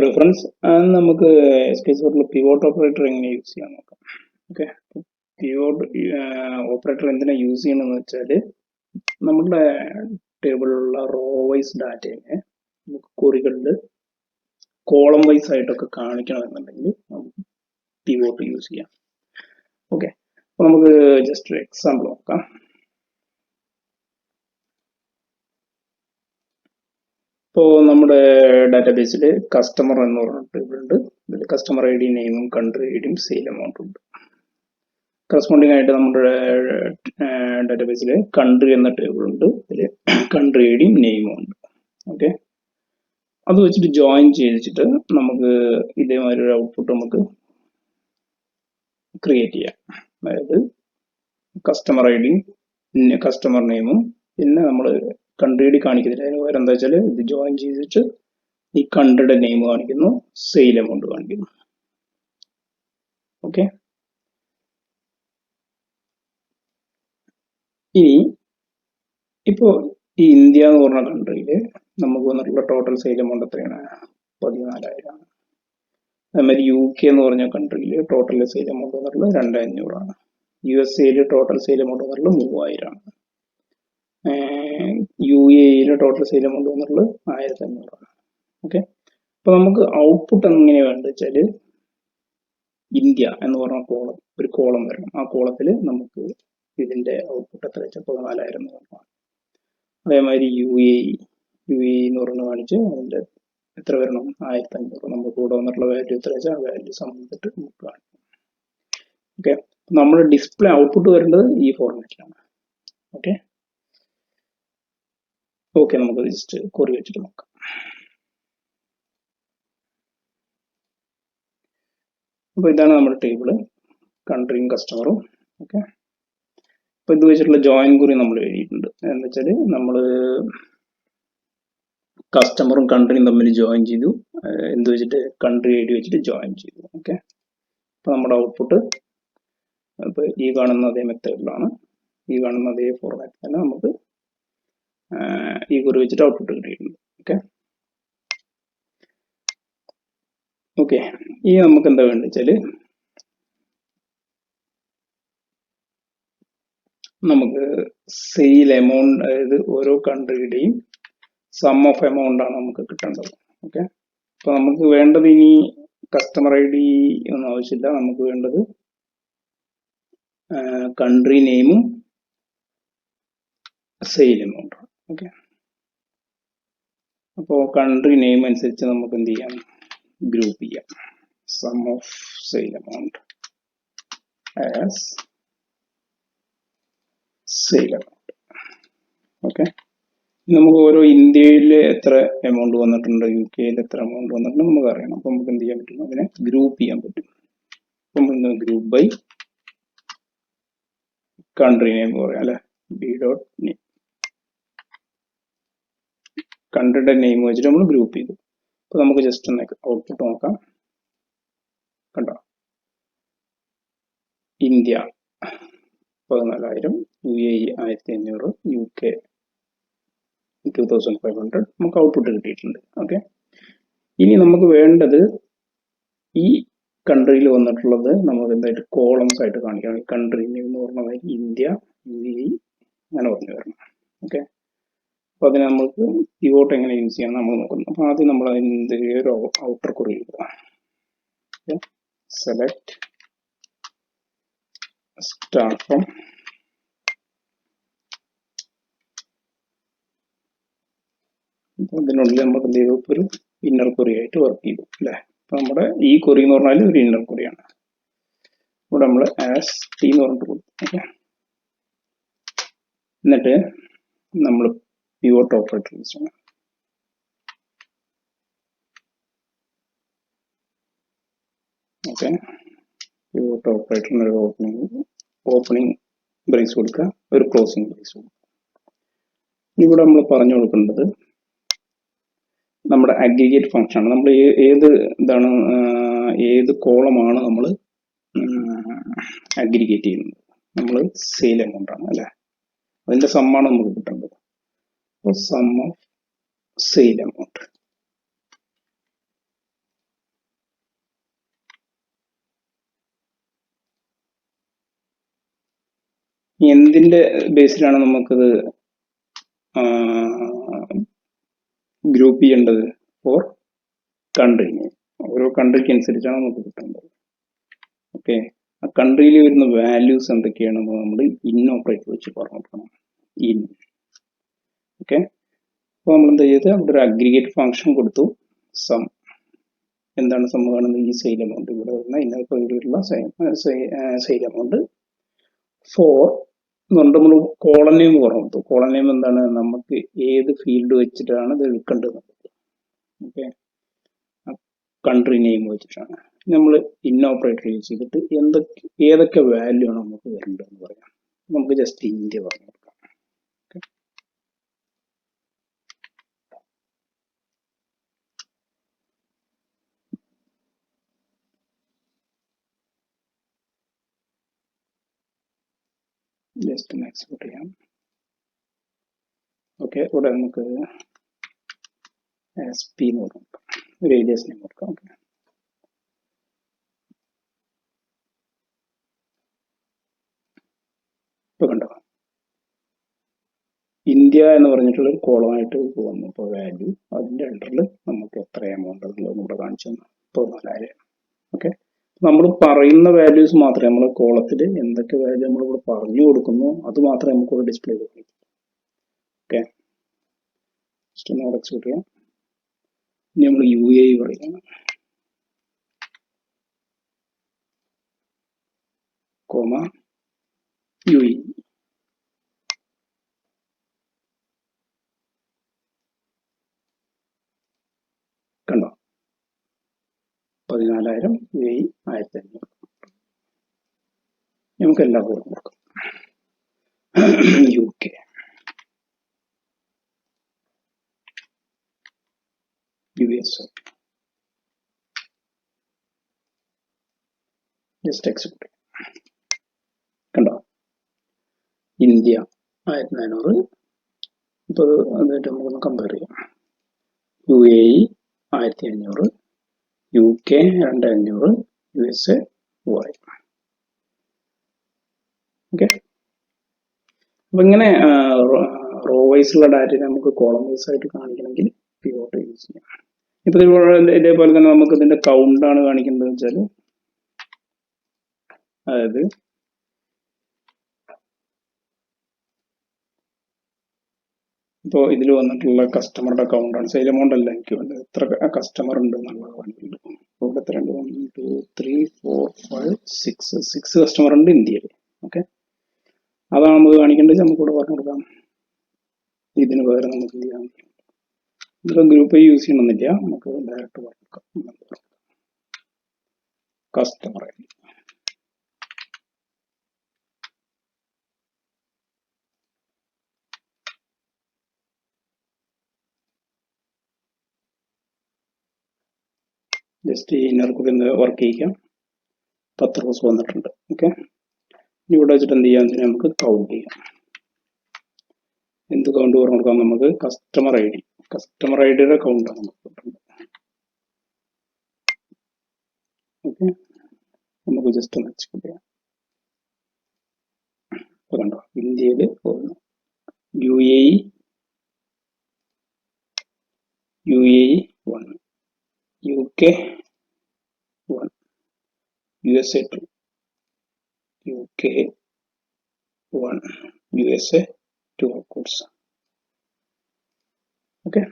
reference and നമുക്ക് SQL pivot operator എങ്ങനെ use ചെയ്യാൻ നോക്കാം. ഓക്കെ, pivot ഓപ്പറേറ്റർ എന്തിനാ യൂസ് ചെയ്യണമെന്ന് വെച്ചാൽ നമ്മുടെ ടേബിളിലുള്ള റോ വൈസ് ഡാറ്റയെ നമുക്ക് കുറികളിൽ കോളം വൈസ് ആയിട്ടൊക്കെ കാണിക്കണമെന്നുണ്ടെങ്കിൽ നമുക്ക് പിവോട്ട് യൂസ് ചെയ്യാം. ഓക്കെ, അപ്പോൾ നമുക്ക് ജസ്റ്റ് ഒരു എക്സാമ്പിൾ നോക്കാം. ഇപ്പോൾ നമ്മുടെ ഡാറ്റാബേസിൽ കസ്റ്റമർ എന്ന് പറഞ്ഞ ടേബിൾ ഉണ്ട്. ഇതിൽ കസ്റ്റമർ ഐ ഡി, നെയിമും കൺട്രി ഐ ഡിയും സെയിൽ എമൗണ്ടും ഉണ്ട്. കറസ്പോണ്ടിങ് ആയിട്ട് നമ്മുടെ ഡാറ്റാബേസിൽ കൺട്രി എന്ന ടേബിൾ ഉണ്ട്. ഇതിൽ കൺട്രി ഐ ഡിയും നെയിമും ഉണ്ട്. ഓക്കെ, അത് വെച്ചിട്ട് ജോയിൻ ചെയ്തിട്ട് നമുക്ക് ഇതേമാതിരി ഒരു ഔട്ട്പുട്ട് നമുക്ക് ക്രിയേറ്റ് ചെയ്യാം. അതായത് കസ്റ്റമർ ഐ ഡിയും കസ്റ്റമർ നെയിമും പിന്നെ നമ്മൾ കൺട്രി ഐ ഡി കാണിക്കുന്നില്ല. അതിന് പകരം എന്താ വെച്ചാൽ ഇത് ജോയിൻ ചെയ്തിട്ട് ഈ കൺട്രിയുടെ നെയിം കാണിക്കുന്നു, സെയിൽ എമൗണ്ട് കാണിക്കുന്നു. ഓക്കെ, ഇനി ഇപ്പോൾ ഈ ഇന്ത്യ എന്ന് പറഞ്ഞ കൺട്രിയിൽ നമുക്ക് വന്നിട്ടുള്ള ടോട്ടൽ സെയിൽ എമൗണ്ട് എത്രയാണ്? 14,000. അതേമാതിരി UK എന്ന് പറഞ്ഞ കൺട്രിയിൽ ടോട്ടൽ സെയിൽ എമൗണ്ട് വന്നിട്ടുള്ളത് 2,500. USA ടോട്ടൽ സെയിൽ എമൗണ്ട് വന്നിട്ടുള്ളത് 3,000. UAE ടോട്ടൽ സെയിൽ എമൗണ്ട് വന്നിട്ടുള്ളത് 1,500. ഓക്കെ, അപ്പോൾ നമുക്ക് ഔട്ട്പുട്ട് എങ്ങനെയാണ് വേണ്ടത് വെച്ചാൽ ഇന്ത്യ എന്ന് പറഞ്ഞ കോളം, ഒരു കോളം വരണം. ആ കോളത്തിൽ നമുക്ക് ഇതിന്റെ ഔട്ട്പുട്ട് എത്ര വെച്ചാൽ 14,000 എന്ന് പറഞ്ഞു. അതേമാതിരി UAE എന്ന് പറഞ്ഞ് കാണിച്ച് അതിന്റെ എത്ര വരണം? 1,500. നമുക്ക് കൂടെ വന്നിട്ടുള്ള വാല്യൂ എത്ര വെച്ചാൽ ആ വാല്യൂ സംബന്ധിച്ചിട്ട് നമുക്ക് കാണിക്കും. ഓക്കെ, നമ്മുടെ ഡിസ്പ്ലേ ഔട്ട്പുട്ട് വരേണ്ടത് ഈ ഫോർമാറ്റിലാണ്. ഓക്കെ, നമുക്ക് ജസ്റ്റ് കൊറി വെച്ചിട്ട് നോക്കാം. അപ്പോൾ ഇതാണ് നമ്മുടെ ടേബിള്, കൺട്രിയും കസ്റ്റമറും. ഓക്കെ, അപ്പോൾ ഇത് വെച്ചിട്ടുള്ള ജോയിൻ കുറി നമ്മൾ എഴുതിയിട്ടുണ്ട്. എന്ന് വെച്ചാൽ നമ്മൾ കസ്റ്റമറും കൺട്രിയും തമ്മിൽ ജോയിൻ ചെയ്തു. എന്ത് വെച്ചിട്ട്? കൺട്രി ഐ ഡി വെച്ചിട്ട് ജോയിൻ ചെയ്തു. ഓക്കെ, അപ്പോൾ നമ്മുടെ ഔട്ട്പുട്ട് ഇപ്പോൾ ഈ കാണുന്ന അതേ മെത്തേഡിലാണ്, ഈ കാണുന്ന അതേ ഫോർമാറ്റിൽ തന്നെ നമുക്ക് ഈ കുറി വെച്ചിട്ട് ഔട്ട്പുട്ട് കിട്ടിയിട്ടുണ്ട്. ഓക്കെ, ഇനി നമുക്ക് എന്താ വേണ്ടത് വെച്ചാൽ നമുക്ക് സെയിൽ എമൗണ്ട്, അതായത് ഓരോ കൺട്രിയുടെയും സം ഓഫ് എമൗണ്ട് ആണ് നമുക്ക് കിട്ടേണ്ടത്. ഓക്കെ, അപ്പോൾ നമുക്ക് വേണ്ടത് ഇനി കസ്റ്റമർ ഐ ഡി ഒന്നും ആവശ്യമില്ല. നമുക്ക് വേണ്ടത് കൺട്രി നെയിമും സെയിൽ എമൗണ്ടും. ഓക്കെ, അപ്പോൾ കൺട്രി നെയിം അനുസരിച്ച് നമുക്ക് എന്ത് ചെയ്യാം? ഗ്രൂപ്പ് ചെയ്യാം. Sum of sale amount as sale amount. Okay, നമുക്ക് ഓരോ ഇന്ത്യയിൽ എത്ര എമൗണ്ട് വന്നിട്ടുണ്ട്, UK എത്ര എമൗണ്ട് വന്നിട്ടുണ്ട് നമുക്ക് അറിയണം. അപ്പോൾ നമുക്ക് എന്ത് ചെയ്യാൻ പറ്റും? അതിനെ ഗ്രൂപ്പ് ചെയ്യാൻ പറ്റും. അപ്പം ഗ്രൂപ്പ് ബൈ കൺട്രി നെയിം പറയാം അല്ലെ, B.name. കൺട്രിയുടെ നെയിം വെച്ചിട്ട് നമ്മൾ ഗ്രൂപ്പ് ചെയ്തു. അപ്പോൾ നമുക്ക് ജസ്റ്റ് ഒന്ന് ഔട്ട്പുട്ട് നോക്കാം. കണ്ടോ, ഇന്ത്യ 14,000, UAE 1,500, UK 2,500 നമുക്ക് ഔട്ട്പുട്ട് കിട്ടിയിട്ടുണ്ട്. ഓക്കെ, ഇനി നമുക്ക് വേണ്ടത് ഈ കൺട്രിയിൽ വന്നിട്ടുള്ളത് നമുക്ക് എന്തായിട്ട് കോളംസ് ആയിട്ട് കാണിക്കണം. ഈ കൺട്രി നെയിം എന്ന് പറഞ്ഞ മാതിരി ഇന്ത്യ, UAE അങ്ങനെ പറഞ്ഞു വരണം. ഓക്കെ, അപ്പോൾ അതിന് നമുക്ക് പിവോട്ട് എങ്ങനെ യൂസ് ചെയ്യാൻ നമ്മൾ നോക്കുന്നു. അപ്പോൾ ആദ്യം നമ്മൾ അതിൻ്റെ ഒരു ഔട്ടർ കുറി എഴുതുക. സെലക്ട് സ്റ്റാർട്ട് ഫ്രം ഇതിനുള്ളിൽ നമുക്ക് എന്ത് ചെയ്തു? ഒരു ഇന്നർ കുറി ആയിട്ട് വർക്ക് ചെയ്തു അല്ലേ. അപ്പോൾ നമ്മുടെ ഈ കുറി എന്ന് പറഞ്ഞാൽ ഒരു ഇന്നർ കുറിയാണ്. ഇവിടെ നമ്മൾ ആസ് ടി എന്ന് പറഞ്ഞിട്ട് കൊടുത്തു. ഓക്കെ, എന്നിട്ട് നമ്മൾ പിവോട്ട് ഓപ്പറേറ്റർ യൂസ് ചെയ്യണം. ഓക്കെ, പിവോട്ട് ഓപ്പറേറ്ററിന് ഒരു ഓപ്പണിംഗ് ബ്രേസ് കൊടുക്കുക, ഒരു ക്ലോസിംഗ് ബ്രേസ് കൊടുക്കുക. ഇവിടെ നമ്മൾ പറഞ്ഞു കൊടുക്കേണ്ടത് നമ്മുടെ അഗ്രിഗേറ്റ് ഫംഗ്ഷൻ ആണ്. നമ്മൾ ഏത് കോളമാണ് നമ്മൾ അഗ്രിഗേറ്റ് ചെയ്യുന്നത്? നമ്മൾ സെയിൽ എമൗണ്ട് ആണ് അല്ലെ, അതിന്റെ സമ്മാണ് നമുക്ക് കിട്ടേണ്ടത്. അപ്പോൾ സം ഓഫ് സെയിൽ എമൗണ്ട് എന്തിന്റെ ബേസിലാണ് നമുക്കത് ഗ്രൂപ്പ് ചെയ്യേണ്ടത്? For country name. ഓരോ കൺട്രിക്ക് അനുസരിച്ചാണ് നമുക്ക് കിട്ടേണ്ടത്. ഓക്കെ, ആ കൺട്രിയിൽ വരുന്ന വാല്യൂസ് എന്തൊക്കെയാണെന്ന് നമ്മൾ ഇൻ ഓപ്പറേറ്റർ വെച്ച് പറഞ്ഞു കൊടുക്കണം. ഇൻ. ഓക്കെ, അപ്പോൾ നമ്മൾ എന്താ ചെയ്തത്? അവിടെ ഒരു അഗ്രിഗേറ്റ് ഫംഗ്ഷൻ കൊടുത്തു. സം. എന്താണ് സം കാണുന്നത്? ഈ സെയിൽ എമൗണ്ട് ഇവിടെ വരുന്ന ഇന്നൊക്കെയുള്ള സെയിൽ എമൗണ്ട് ഫോർ എന്നുകൊണ്ട് നമ്മൾ കോളൻ നെയിം പറഞ്ഞു കൊടുത്തു. കോളൻ നെയിം എന്താണ്? നമുക്ക് ഏത് ഫീൽഡ് വെച്ചിട്ടാണ് ഇത് എടുക്കേണ്ടത്. ഓക്കെ, കൺട്രി നെയിം വെച്ചിട്ടാണ്. നമ്മൾ ഇൻ ഓപ്പറേറ്റർ യൂസ് ചെയ്തിട്ട് ഏതൊക്കെ വാല്യൂ ആണ് നമുക്ക് വരേണ്ടതെന്ന് പറയാം. നമുക്ക് ജസ്റ്റ് ഇന്ത്യ പറഞ്ഞു കൊടുക്കാം. ജസ്റ്റ് ഒന്ന് എക്സ്പോർട്ട് ചെയ്യാം. ഓക്കെ, ഇവിടെ നമുക്ക് SP എന്ന് കൊടുക്കാം, ഒരു ഏരിയസ് നെയിം കൊടുക്കാം. ഓക്കെ, ഇപ്പൊ കണ്ടോ, ഇന്ത്യ എന്ന് പറഞ്ഞിട്ടുള്ള ഒരു കോളമായിട്ട് പോകുന്നു. ഇപ്പോൾ വാല്യൂ അതിന്റെ അണ്ടറിൽ നമുക്ക് എത്ര എമൗണ്ട് ഉള്ളത് ഇവിടെ കാണിച്ചു തന്നു. 14,000. ഓക്കെ, നമ്മൾ പറയുന്ന വാല്യൂസ് മാത്രമേ നമ്മൾ കോളത്തിൽ എന്തൊക്കെ വാല്യൂ നമ്മളിവിടെ പറഞ്ഞു കൊടുക്കുന്നു അത് മാത്രമേ നമുക്കിവിടെ ഡിസ്പ്ലേ ചെയ്ത്. ഓക്കെ, ജസ്റ്റ് ഒന്ന് എക്സ്പോർട്ട് ചെയ്യാം. ഇനി നമ്മൾ UAE പറയുകയാണ്. Comma UAE. കണ്ടോ, 14,000 UAE 1,500. നമുക്ക് എല്ലാ കോളും കൊടുക്കാം. UK, USA. Just export. കണ്ടോ, ഇന്ത്യ 1,400. ഇപ്പോൾ അതായിട്ട് നമുക്കൊന്ന് കമ്പയർ ചെയ്യാം. UAE 1,500, UK 2,500, USA 3,000. ഓക്കെ, അപ്പൊ ഇങ്ങനെ റോ വൈസുള്ള ഡാറ്റ നമുക്ക് കോളം വൈസ് ആയിട്ട് കാണിക്കണമെങ്കിൽ പിവോട്ട് യൂസ് ചെയ്യാം. ഇപ്പൊ ഇതേപോലെ തന്നെ നമുക്ക് ഇതിന്റെ കൗണ്ട് ആണ് കാണിക്കേണ്ടത് വെച്ചാൽ, അതായത് ഇപ്പോൾ ഇതിൽ വന്നിട്ടുള്ള കസ്റ്റമറുടെ അക്കൗണ്ട് ആണ്, സെയിൽ എമൗണ്ട് അല്ല എനിക്ക് വേണ്ടത്, എത്ര കസ്റ്റമർ ഉണ്ട് എന്നുള്ളത് കാണിക്കുന്നുണ്ട്. ഇവിടെ എത്ര ഉണ്ട്? 1 2 3 4 5 6 കസ്റ്റമർ ഉണ്ട് ഇന്ത്യയിൽ. ഓക്കെ, അതാണ് നമുക്ക് കാണിക്കേണ്ടത്. നമുക്കിവിടെ പറഞ്ഞു കൊടുക്കാം. ഇതിന് പകരം നമുക്ക് എന്ത് ചെയ്യാം? ഇതിപ്പോൾ ഗ്രൂപ്പ് യൂസ് ചെയ്യണമെന്നില്ല, നമുക്ക് ഡയറക്റ്റ് പറഞ്ഞു കൊടുക്കാം. Customer ID. ജസ്റ്റ് ഈ ഇന്നർ കൂടി വർക്ക് ചെയ്യിക്കാം. 10 റോസ് വന്നിട്ടുണ്ട്. ഓക്കെ, ഇവിടെ വെച്ചിട്ട് എന്ത് ചെയ്യാന്ന് വെച്ചാൽ നമുക്ക് കൗണ്ട് ചെയ്യാം. എന്ത് കൗണ്ട് പറഞ്ഞു കൊടുക്കാം? നമുക്ക് കസ്റ്റമർ ഐഡിയുടെ കൗണ്ടാണ് നമുക്ക് കിട്ടുന്നത്. ഓക്കെ, നമുക്ക് ജസ്റ്റ് ഒന്ന് എക്സ്പോർട്ട് ചെയ്യാം. ഇപ്പൊ കണ്ടോ, ഇന്ത്യയിൽ UAE 1, UK 1, USA 2, UK 1, USA 2 outputs. Okay.